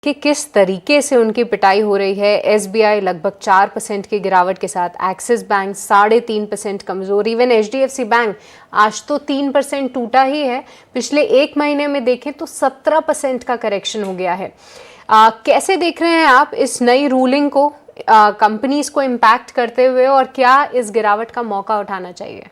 कि किस तरीके से उनकी पिटाई हो रही है। एसबीआई लगभग 4% की गिरावट के साथ, एक्सिस बैंक 3.5% कमजोर, इवन एचडीएफसी बैंक आज तो 3% टूटा ही है। पिछले एक महीने में देखें तो 17% का करेक्शन हो गया है। कैसे देख रहे हैं आप इस नई रूलिंग को, कंपनीज को इम्पैक्ट करते हुए, और क्या इस गिरावट का मौका उठाना चाहिए?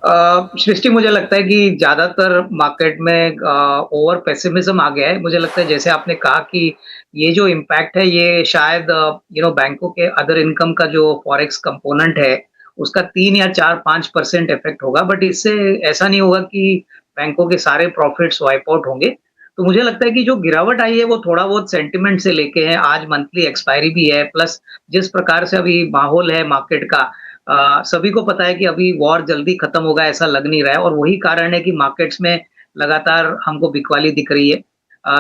सृष्टि, मुझे लगता है कि ज़्यादातर मार्केट में ओवर पेसिमिज्म आ गया है। मुझे लगता है जैसे आपने कहा कि ये जो इम्पैक्ट है ये शायद बैंकों के अदर इनकम का जो फॉरेक्स कंपोनेंट है उसका 3 या 4-5% इफेक्ट होगा, बट इससे ऐसा नहीं होगा कि बैंकों के सारे प्रॉफिट्स वाइप आउट होंगे। तो मुझे लगता है कि जो गिरावट आई है वो थोड़ा बहुत सेंटिमेंट से लेके है। आज मंथली एक्सपायरी भी है, प्लस जिस प्रकार से अभी माहौल है मार्केट का, सभी को पता है कि अभी वॉर जल्दी खत्म होगा ऐसा लग नहीं रहा है, और वही कारण है कि मार्केट्स में लगातार हमको बिकवाली दिख रही है।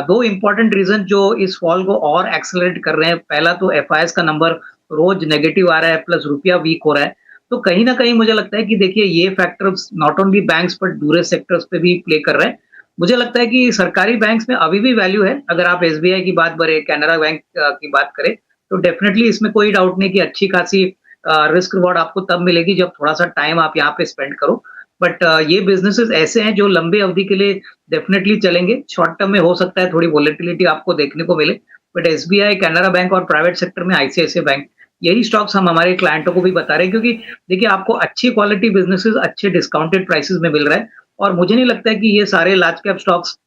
दो इंपॉर्टेंट रीजन जो इस फॉल को और एक्सेलरेट कर रहे हैं, पहला तो एफआईएस का नंबर रोज नेगेटिव आ रहा है, प्लस रुपया वीक हो रहा है। तो कहीं ना कहीं मुझे लगता है कि देखिए ये factors not only banks but दूसरे सेक्टर्स पे भी प्ले कर रहे हैं। मुझे लगता है कि सरकारी बैंक्स में अभी भी वैल्यू है। अगर आप एसबीआई की बात करें, कैनरा बैंक की बात करें, तो डेफिनेटली इसमें कोई डाउट नहीं कि अच्छी खासी रिस्क रिवॉर्ड आपको तब मिलेगी जब थोड़ा सा टाइम आप यहाँ पे स्पेंड करो। बट ये बिजनेसेस ऐसे हैं जो लंबे अवधि के लिए डेफिनेटली चलेंगे। शॉर्ट टर्म में हो सकता है थोड़ी वॉलेटिलिटी आपको देखने को मिले, बट एसबीआई, कैनरा बैंक और प्राइवेट सेक्टर में आईसीआईसीआई बैंक, यही स्टॉक्स हम हमारे क्लाइंटों को भी बता रहे हैं, क्योंकि देखिए आपको अच्छी क्वालिटी बिजनेसेस अच्छे डिस्काउंटेड प्राइसेस में मिल रहा है। और मुझे नहीं लगता है कि ये सारे large cap stocks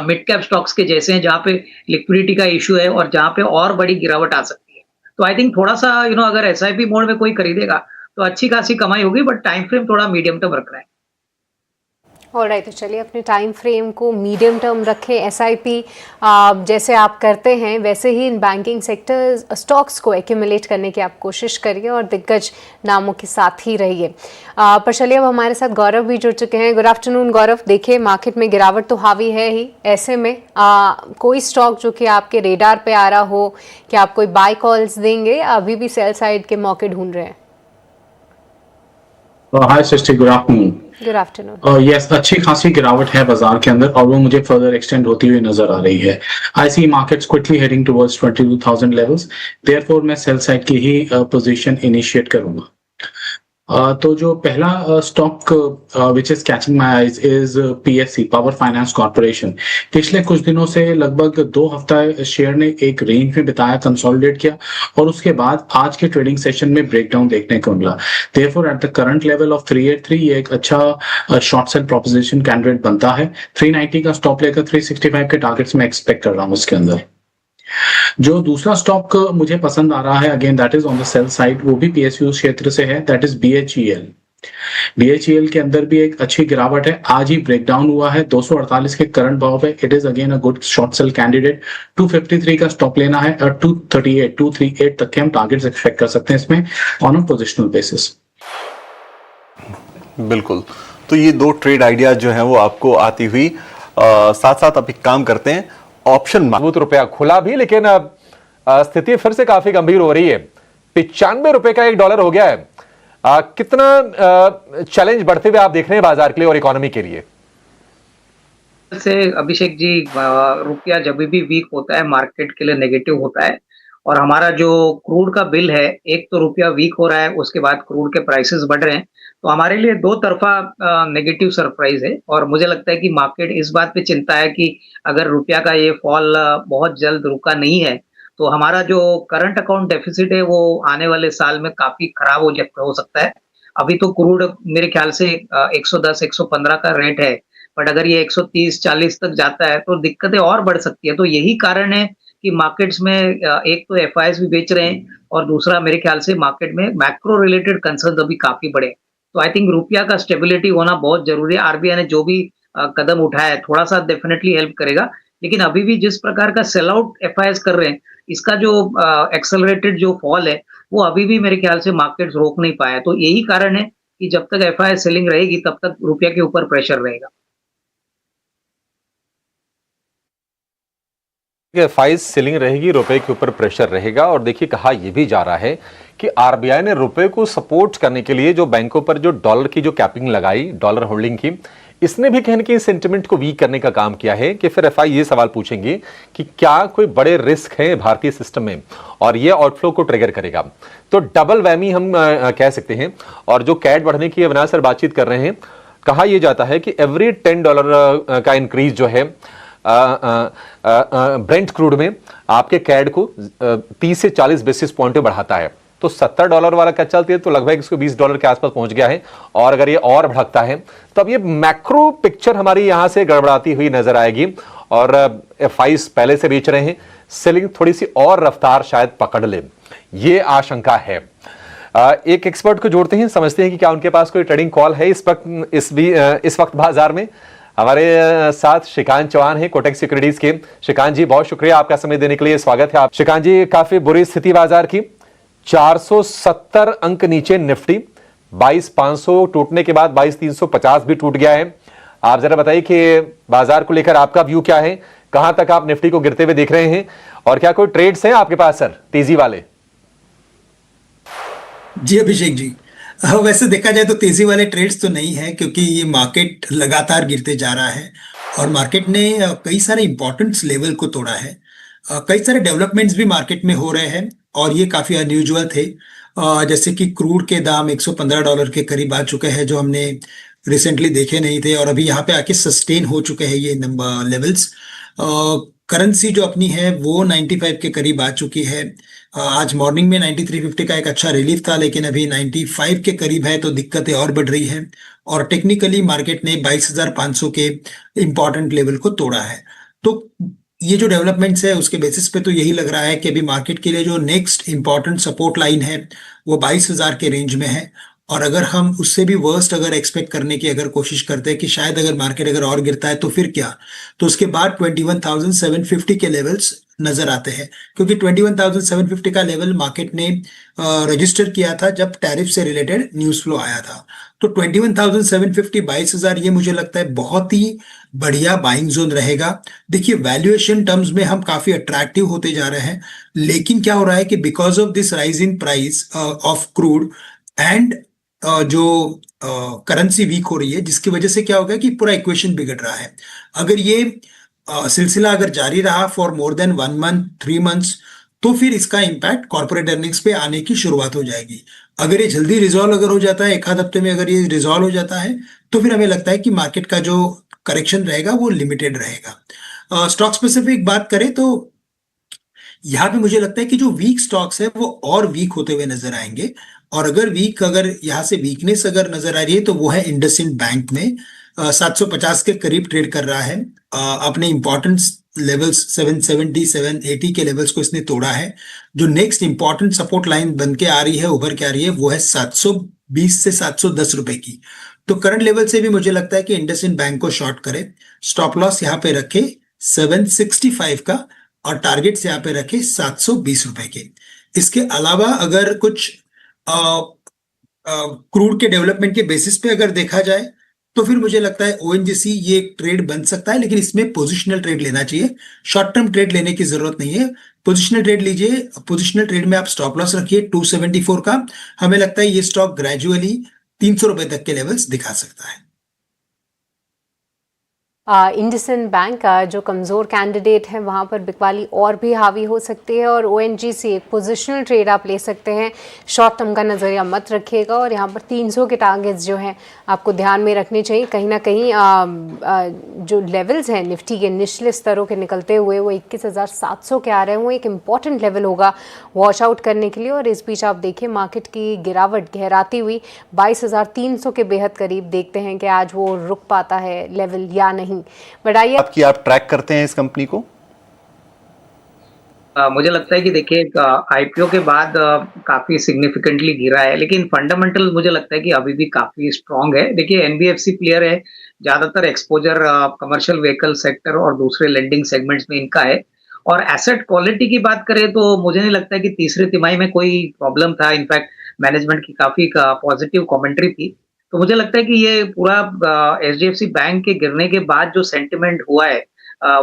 mid cap stocks के जैसे हैं जहाँ पे लिक्विडिटी का इश्यू है और जहाँ पे और बड़ी गिरावट आ सकती है। तो आई थिंक थोड़ा सा अगर एसआईपी मोड में कोई खरीदेगा तो अच्छी खासी कमाई होगी, बट टाइम फ्रेम थोड़ा मीडियम टर्म रखना है। ऑलराइट, तो चलिए अपने टाइम फ्रेम को मीडियम टर्म रखें। एसआईपी जैसे आप करते हैं वैसे ही इन बैंकिंग सेक्टर स्टॉक्स को एक्यूमुलेट करने की आप कोशिश करिए और दिग्गज नामों के साथ ही रहिए। पर चलिए अब हमारे साथ गौरव भी जुड़ चुके हैं। गुड आफ्टरनून गौरव। देखिए मार्केट में गिरावट तो हावी है ही, ऐसे में कोई स्टॉक जो कि आपके रेडार पे आ रहा हो, कि आप कोई बाय कॉल्स देंगे, अभी भी सेल साइड के मौके ढूंढ रहे हैं? Hi Srishti, good afternoon. Good afternoon. Yes, अच्छी खासी गिरावट है बाजार के अंदर और वो मुझे फर्दर एक्सटेंड होती हुई नजर आ रही है। I see markets quickly heading towards 22,000 levels, therefore मैं सेल साइड की ही पोजीशन इनिशिएट करूंगा। तो जो पहला stock which is catching my eyes is PFC, power finance corporation. पिछले कुछ दिनों से लगभग 2 हफ्ता शेयर ने एक रेंज में बिताया, कंसोलिडेट किया और उसके बाद आज के ट्रेडिंग सेशन में ब्रेकडाउन देखने को मिला। Therefore at the current level of 383 ये एक अच्छा शॉर्ट सेल प्रोपोजिशन कैंडिडेट बनता है। 390 का स्टॉप लेकर 365 के टारगेट्स में एक्सपेक्ट कर रहा हूँ उसके अंदर। जो दूसरा स्टॉक मुझे पसंद आ रहा है, again that is on the sell side, वो भी पीएसयू क्षेत्र से है, दैट इज बीएचईएल। बीएचईएल के अंदर भी एक अच्छी गिरावट है, आज ही ब्रेकडाउन हुआ है, 248 के करंट भाव पे। It is again a good short cell candidate. 253 का स्टॉप लेना है और 238 तक के हम टारगेट्स एक्सपेक्ट कर सकते हैं इसमें ऑन अ पोजिशनल बेसिस। बिल्कुल, तो ये 2 ट्रेड आइडिया जो है वो आपको आती हुई साथ साथ आप एक काम करते हैं, ऑप्शन मजबूत रुपया खुला भी, लेकिन स्थिति फिर से काफी गंभीर हो रही है। 95 रुपए का $1 हो गया है। कितना चैलेंज बढ़ते हुए आप देख रहे हैं बाजार के लिए और इकोनॉमी के लिए? से अभिषेक जी, रुपया जब भी वीक होता है मार्केट के लिए नेगेटिव होता है, और हमारा जो क्रूड का बिल है, एक तो रुपया वीक हो रहा है, उसके बाद क्रूड के प्राइसेस बढ़ रहे हैं, तो हमारे लिए दो तरफा नेगेटिव सरप्राइज है। और मुझे लगता है कि मार्केट इस बात पे चिंता है कि अगर रुपया का ये फॉल बहुत जल्द रुका नहीं है तो हमारा जो करंट अकाउंट डेफिसिट है वो आने वाले साल में काफी खराब हो सकता है। अभी तो क्रूड मेरे ख्याल से 110-115 का रेट है, बट अगर ये 130-40 तक जाता है तो दिक्कतें और बढ़ सकती है। तो यही कारण है कि मार्केट्स में एक तो एफआईएस भी बेच रहे हैं, और दूसरा मेरे ख्याल से मार्केट में मैक्रो रिलेटेड कंसर्न अभी काफी बड़े। तो आई थिंक रुपया का स्टेबिलिटी होना बहुत जरूरी है। आरबीआई ने जो भी कदम उठाया है थोड़ा सा डेफिनेटली हेल्प करेगा, लेकिन अभी भी जिस प्रकार का सेल आउट एफआईएस कर रहे हैं, इसका जो एक्सेलरेटेड जो फॉल है वो अभी भी मेरे ख्याल से मार्केट्स रोक नहीं पाया। तो यही कारण है कि जब तक एफआईएस सेलिंग रहेगी तब तक रुपया के ऊपर प्रेशर रहेगा। एफआईएस सेलिंग रहेगी, रुपए के ऊपर प्रेशर रहेगा। और देखिए कहा यह भी जा रहा है कि आरबीआई ने रुपए को सपोर्ट करने के लिए जो बैंकों पर जो डॉलर की जो कैपिंग लगाई, डॉलर होल्डिंग की, इसने भी कहीं ना कहीं सेंटिमेंट को वीक करने का काम किया है कि फिर एफआई ये सवाल पूछेंगे कि क्या कोई बड़े रिस्क हैं भारतीय सिस्टम में और ये आउटफ्लो को ट्रिगर करेगा। तो डबल वैमी हम कह सकते हैं। और जो कैट बढ़ने की अविनाश सर बातचीत कर रहे हैं, कहा यह जाता है कि एवरी $10 का इंक्रीज जो है ब्रेंट क्रूड में आपके कैड को 30 से 40 बेसिस पॉइंट पे बढ़ाता है। तो $70 वाला कच्चा तेल तो लगभग इसको $20 के आसपास पहुंच गया है। और अगर ये और भड़कता है तो अब ये मैक्रो पिक्चर हमारी यहां से गड़बड़ाती हुई नजर आएगी। और एफआईज पहले से बेच रहे हैं, सेलिंग थोड़ी सी और रफ्तार शायद पकड़ ले, ये आशंका है। एक एक्सपर्ट को जोड़ते हैं, समझते हैं कि क्या उनके पास कोई ट्रेडिंग कॉल है इस वक्त बाजार में। हमारे साथ श्रीकांत चौहान है कोटक सिक्योरिटीज के। श्रीकांत जी, बहुत शुक्रिया आपका समय देने के लिए, स्वागत है आप। श्रीकांत जी, काफी बुरी स्थिति बाजार की, 470 अंक नीचे निफ्टी, 22,500 टूटने के बाद 22,350 भी टूट गया है। आप जरा बताइए कि बाजार को लेकर आपका व्यू क्या है, कहां तक आप निफ्टी को गिरते हुए देख रहे हैं और क्या कोई ट्रेड्स हैं आपके पास सर तेजी वाले? जी अभिषेक जी, वैसे देखा जाए तो तेजी वाले ट्रेड्स तो नहीं है, क्योंकि ये मार्केट लगातार गिरते जा रहा है और मार्केट ने कई सारे इंपॉर्टेंट लेवल को तोड़ा है। कई सारे डेवलपमेंट्स भी मार्केट में हो रहे हैं और ये काफी अनयूजुअल थे। जैसे कि क्रूड के दाम $115 के करीब आ चुके हैं, जो हमने रिसेंटली देखे नहीं थे, और अभी यहाँ पे आके सस्टेन हो चुके हैं ये नंबर लेवल्स। करेंसी जो अपनी है वो 95 के करीब आ चुकी है। आज मॉर्निंग में 9350 का एक अच्छा रिलीफ था, लेकिन अभी 95 के करीब है, तो दिक्कतें और बढ़ रही है। और टेक्निकली मार्केट ने 22,500 के इंपॉर्टेंट लेवल को तोड़ा है। तो ये जो डेवलपमेंट्स है उसके बेसिस पे तो यही लग रहा है कि अभी मार्केट के लिए जो नेक्स्ट इंपॉर्टेंट सपोर्ट लाइन है वो 22,000 के रेंज में है। और अगर हम उससे भी वर्स्ट अगर एक्सपेक्ट करने की अगर कोशिश करते हैं कि शायद अगर मार्केट अगर और गिरता है तो फिर क्या, तो उसके बाद 21,750 के लेवल्स नजर आते हैं, क्योंकि 21,750 का लेवल मार्केट ने रजिस्टर किया था जब टैरिफ से रिलेटेड न्यूज फ्लो आया था। तो 21,750 22,000 ये मुझे लगता है बहुत ही बढ़िया बाइंग जोन रहेगा। देखिए, वैल्यूएशन टर्म्स में हम काफी अट्रैक्टिव होते जा रहे हैं, लेकिन क्या हो रहा है कि because of this rise in price of crude and जो करेंसी वीक हो रही है, जिसकी वजह से क्या होगा कि पूरा इक्वेशन बिगड़ रहा है। अगर ये सिलसिला अगर जारी रहा for more than 1 month 3 months, तो फिर इसका इम्पैक्ट कॉर्पोरेट अर्निंग्स पे आने की शुरुआत हो जाएगी। अगर ये जल्दी रिजॉल्व अगर हो जाता है, एक आध हफ्ते में अगर ये रिजॉल्व हो जाता है, तो फिर हमें लगता है कि मार्केट का जो करेक्शन रहेगा वो लिमिटेड रहेगा। स्टॉक स्पेसिफिक बात करें तो यहाँ पे मुझे लगता है कि जो वीक स्टॉक्स है वो और वीक होते हुए नजर आएंगे। और अगर यहाँ से वीकनेस अगर नजर आ रही है तो वो है इंडसइंड बैंक में। 750 के करीब ट्रेड कर रहा है। अपने इंपॉर्टेंट लेवल्स 770 780 के लेवल्स को इसने तोड़ा है। जो नेक्स्ट इंपॉर्टेंट सपोर्ट लाइन बन के आ रही है, उभर के आ रही है, वो है 720 से 710 रुपए की। तो करंट लेवल से भी मुझे लगता है कि इंडसइंड बैंक को शॉर्ट करे। स्टॉप लॉस यहाँ पे रखे 765 का और टारगेट यहाँ पे रखे 720 रुपए के। इसके अलावा अगर कुछ क्रूड के डेवलपमेंट के बेसिस पे अगर देखा जाए तो फिर मुझे लगता है ओएनजीसी ये एक ट्रेड बन सकता है, लेकिन इसमें पोजिशनल ट्रेड लेना चाहिए। शॉर्ट टर्म ट्रेड लेने की जरूरत नहीं है, पोजिशनल ट्रेड लीजिए। पोजिशनल ट्रेड में आप स्टॉप लॉस रखिए 274 का। हमें लगता है ये स्टॉक ग्रेजुअली 300 रुपए तक के लेवल्स दिखा सकता है। इंडसइंड बैंक का जो कमज़ोर कैंडिडेट है वहाँ पर बिकवाली और भी हावी हो सकती है। और ओएनजीसी एक पोजिशनल ट्रेड आप ले सकते हैं, शॉर्ट टर्म का नज़रिया मत रखिएगा। और यहाँ पर 300 के टारगेट्स जो हैं आपको ध्यान में रखने चाहिए। कहीं ना कहीं जो लेवल्स हैं निफ्टी के निचले स्तरों के निकलते हुए वो 21,700 के आ रहे हैं, वो एक इम्पॉर्टेंट लेवल होगा वॉच आउट करने के लिए। और इस बीच आप देखिए मार्केट की गिरावट गहराती हुई 22,300 के बेहद करीब। देखते हैं कि आज वो रुक पाता है लेवल या नहीं। बढ़ाइए आपकी, आप ट्रैक करते हैं इस कंपनी को? मुझे लगता है कि देखिए आईपीओ के बाद काफी सिग्निफिकेंटली गिरा है, लेकिन फंडामेंटल मुझे लगता है कि अभी भी काफी स्ट्रांग है। देखिए एनबीएफसी प्लेयर है, ज्यादातर एक्सपोजर कमर्शियल व्हीकल सेक्टर और दूसरे लेंडिंग सेगमेंट्स में इनका है। और एसेट क्वालिटी की बात करें तो मुझे नहीं लगता है कि तीसरी तिमाही में कोई प्रॉब्लम था। इनफैक्ट मैनेजमेंट की काफी पॉजिटिव कमेंट्री थी। तो मुझे लगता है कि ये पूरा एचडीएफसी बैंक के गिरने के बाद जो सेंटिमेंट हुआ है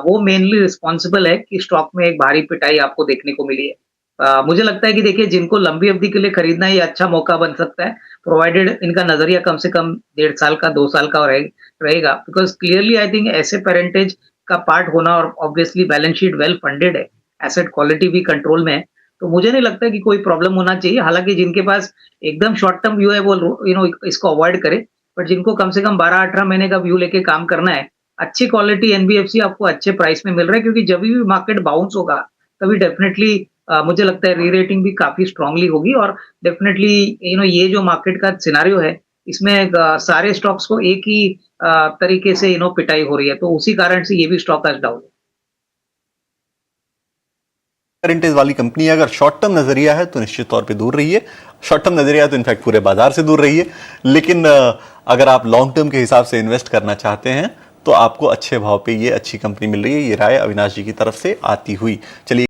वो मेनली रिस्पॉन्सिबल है कि स्टॉक में एक भारी पिटाई आपको देखने को मिली है। मुझे लगता है कि देखिए जिनको लंबी अवधि के लिए खरीदना ये अच्छा मौका बन सकता है, प्रोवाइडेड इनका नजरिया कम से कम 1.5 साल का 2 साल का रहेगा, बिकॉज क्लियरली आई थिंक ऐसे पेरेंटेज का पार्ट होना और obviously balance sheet well funded है, एसेट क्वालिटी भी कंट्रोल में है, तो मुझे नहीं लगता कि कोई प्रॉब्लम होना चाहिए। हालांकि जिनके पास एकदम शॉर्ट टर्म व्यू है वो इसको अवॉइड करे, बट जिनको कम से कम 12-18 महीने का व्यू लेके काम करना है, अच्छी क्वालिटी एनबीएफसी आपको अच्छे प्राइस में मिल रहा है, क्योंकि जब भी मार्केट बाउंस होगा तभी डेफिनेटली मुझे लगता है री रेटिंग भी काफी स्ट्रांगली होगी, और डेफिनेटली ये जो मार्केट का सिनारियो है इसमें सारे स्टॉक्स को एक ही तरीके से पिटाई हो रही है, तो उसी कारण से ये भी स्टॉक आज डाउन है। पेरेंटेज वाली कंपनी है, अगर शॉर्ट टर्म नजरिया है तो निश्चित तौर पे दूर रहिए, शॉर्ट टर्म नजरिया है तो इनफैक्ट पूरे बाजार से दूर रहिए, लेकिन अगर आप लॉन्ग टर्म के हिसाब से इन्वेस्ट करना चाहते हैं तो आपको अच्छे भाव पे ये अच्छी कंपनी मिल रही है। ये राय अविनाश जी की तरफ से आती हुई। चलिए